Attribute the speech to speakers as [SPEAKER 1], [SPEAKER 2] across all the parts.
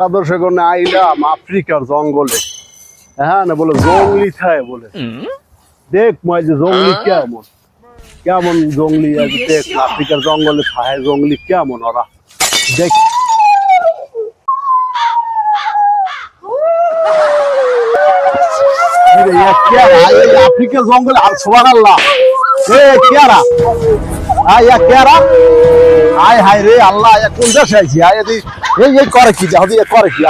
[SPEAKER 1] দর্শক আইলাম আফ্রিকার জঙ্গলে। হ্যাঁ না বলে জঙ্গলি খায় বলে দেখ মই যে জঙ্গলি কেমন কেমন জঙ্গলি দেখ আফ্রিকার জঙ্গলে খায় জঙ্গলি কেমন ওরা দেখ। আফ্রিকার জঙ্গলে আর সুবহানাল্লাহ কেরা কেরা আয় হায় রে আল্লাহ কোন দেশে আইছি আয় এই করে কি করে কি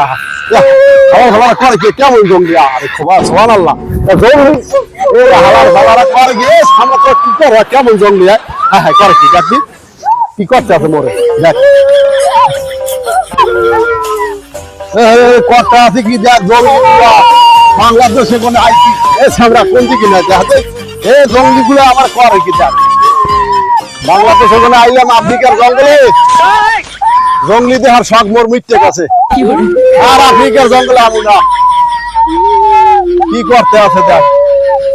[SPEAKER 1] করে কি কেমন জঙ্গলি আরে সুবহানাল্লাহ জঙ্গলি হালার হালারা করে গিয়ে সামনে তো কি করে কেমন জঙ্গলি হ্যাঁ হ্যাঁ করে কি দেখবি কি করতে আছে মোরে দেখ কথা আছে কি দেখ জঙ্গলি বাংলাদেশে কোন আইছি আমরা কোন দিকে না যাতে এই জঙ্গলি গুলো আমার করে কি দেখ বাংলাদেশে কোন আইলাম আফ্রিকার জঙ্গলে জঙ্গলি দেহার শখ মোর মিটতে গেছে আর আফ্রিকার জঙ্গলে আমি না কি করতে আছে দেখ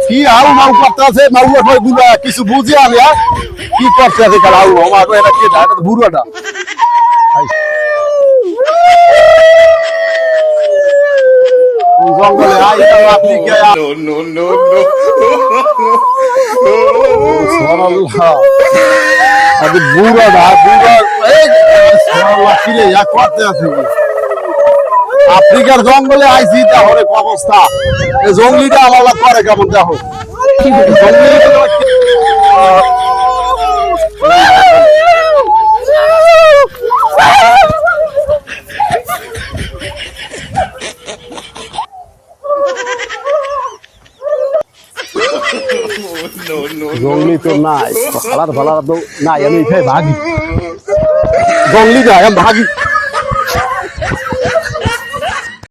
[SPEAKER 1] কি আউ মাউ করতে আছে মাউ গুলা কিছু বুঝি আমি কি করতে আছে কাল আউ আমার এটা কি এটা তো বুড়োটা জঙ্গলে আইলাম Africa no no no no সুবহানাল্লাহ আরে বুড়োটা করতে আছে আফ্রিকার জঙ্গলে আইসি তাহলে অবস্থা জঙ্গলিটা আলাদা করে কেমন দেখো জঙ্গলি তো নাই ভালার তো নাই আমি ভাগি জঙ্গলি যায় ভাগি